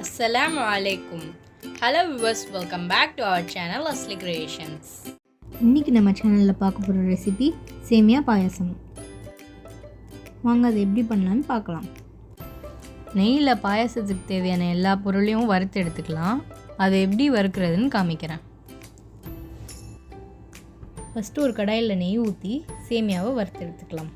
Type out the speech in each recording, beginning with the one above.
Assalamu alaikum. Hello viewers, welcome back to our channel Asleecreations. இன்றைக்கி நம்ம சேனலில் பார்க்க போகிற ரெசிபி சேமியா பாயசம். வாங்க அதை எப்படி பண்ணலான்னு பார்க்கலாம். நெய்யில் பாயசத்துக்கு தேவையான எல்லா பொருளையும் வறுத்து எடுத்துக்கலாம். அதை எப்படி வறுக்கிறதுன்னு காமிக்கிறேன். ஃபஸ்ட்டு ஒரு கடாயில் நெய் ஊற்றி சேமியாவை வறுத்து எடுத்துக்கலாம்.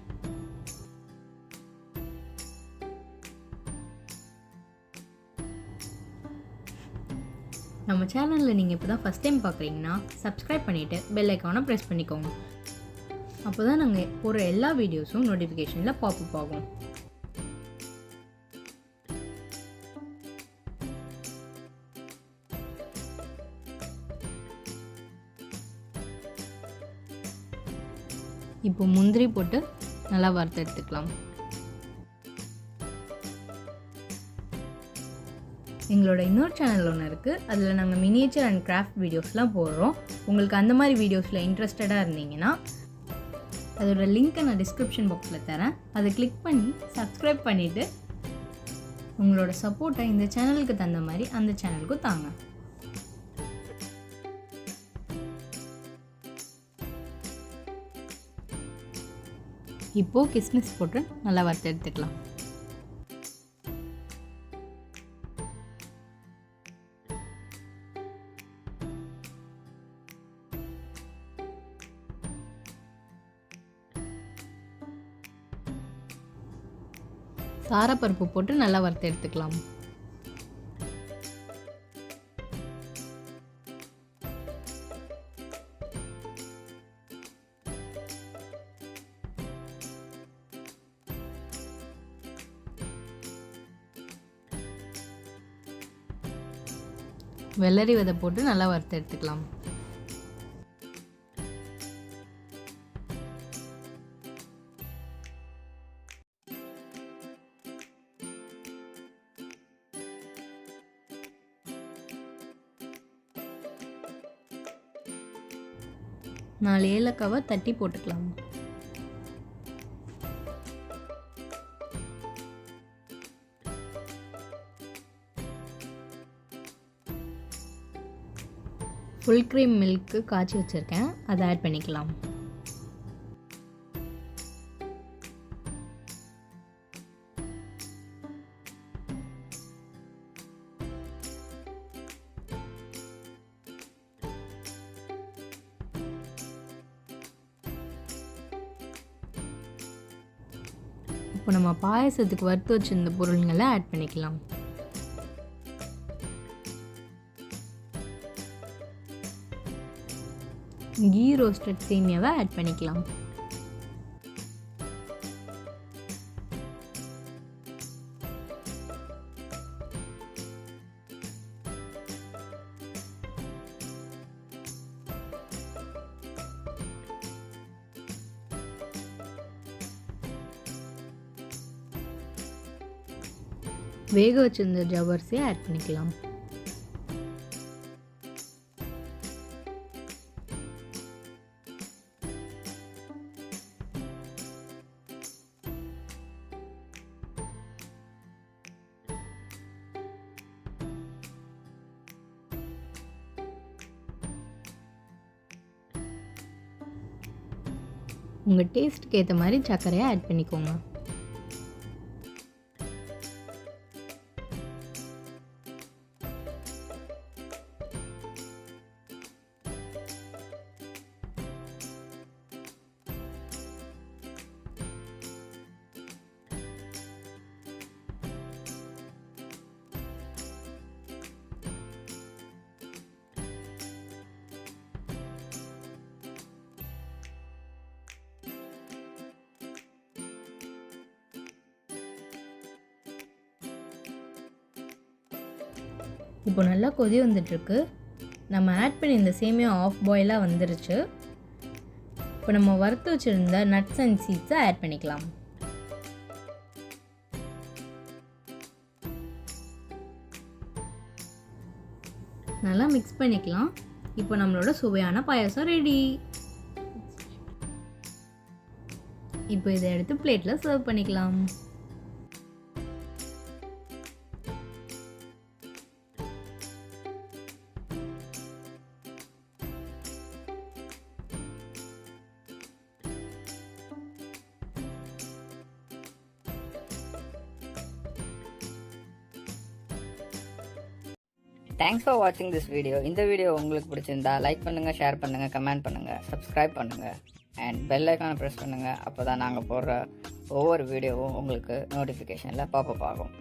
நம்ம சேனலில் நீங்கள் இப்போ தான் ஃபஸ்ட் டைம் பார்க்குறீங்கன்னா சப்ஸ்கிரைப் பண்ணிவிட்டு பெல் ஐக்கானை ப்ரெஸ் பண்ணிக்கோங்க. அப்போ தான் நாங்கள் போடுற எல்லா வீடியோஸும் நோட்டிஃபிகேஷனில் பாப்அப் ஆகும். இப்போ முந்திரி போட்டு நல்லா வறுத்து எடுத்துக்கலாம். எங்களோட இன்னொரு சேனல் ஒன்று இருக்குது. அதில் நாங்கள் மினியேச்சர் அண்ட் கிராஃப்ட் வீடியோஸ்லாம் போடுறோம். உங்களுக்கு அந்த மாதிரி வீடியோஸில் இன்ட்ரெஸ்டடாக இருந்தீங்கன்னா அதோட லிங்க்கை நான் டிஸ்கிரிப்ஷன் பாக்ஸில் தரேன். அதை கிளிக் பண்ணி சப்ஸ்கிரைப் பண்ணிவிட்டு உங்களோட சப்போர்ட்டை இந்த சேனலுக்கு தந்த மாதிரி அந்த சேனலுக்கும் தாங்க. இப்போது கிஸ்மிஸ் போட்டு நல்லா வறுத்து எடுத்துக்கலாம். சாரப்பருப்பு போட்டு நல்லா வறுத்து எடுத்துக்கலாம். வெள்ளரி விதை போட்டு நல்லா வறுத்து எடுத்துக்கலாம். நாலு ஏலக்காவை தட்டி போட்டுக்கலாம். ஃபுல் க்ரீம் மில்க்கு காய்ச்சி வச்சுருக்கேன், அதை ஆட் பண்ணிக்கலாம். இப்போ நம்ம பாயசத்துக்கு வறுத்து வச்சிருந்த பொருள்களை ஆட் பண்ணிக்கலாம். கீ ரோஸ்டட் சேமியாவை ஆட் பண்ணிக்கலாம். வேக வச்சிருந்த ஜவ்வரிசியை ஆட் பண்ணிக்கலாம். உங்கள் டேஸ்ட்டுக்கு ஏற்ற மாதிரி சர்க்கரையை ஆட் பண்ணிக்கோங்க. இப்போ நல்லா கொதி வந்துட்டுருக்கு. நம்ம ஆட் பண்ணி இந்த சேமியா ஆஃப் பாயிலாக வந்துருச்சு. இப்போ நம்ம வறுத்து வச்சுருந்த நட்ஸ் அண்ட் சீட்ஸை ஆட் பண்ணிக்கலாம். நல்லா மிக்ஸ் பண்ணிக்கலாம். இப்போ நம்மளோட சுவையான பாயாசம் ரெடி. இப்போ இதை எடுத்து பிளேட்டில் சர்வ் பண்ணிக்கலாம். தேங்க்ஸ் ஃபார் வாட்சிங் திஸ் வீடியோ. இந்த வீடியோ உங்களுக்கு பிடிச்சிருந்தா லைக் பண்ணுங்கள், ஷேர் பண்ணுங்கள், கமெண்ட் பண்ணுங்கள், சப்ஸ்கிரைப் பண்ணுங்கள் அண்ட் பெல் ஐக்கானை ப்ரெஸ் பண்ணுங்கள். அப்போ தான் நாங்கள் போடுற ஒவ்வொரு வீடியோவும் உங்களுக்கு நோட்டிஃபிகேஷனில் பாப்பப் ஆகும்.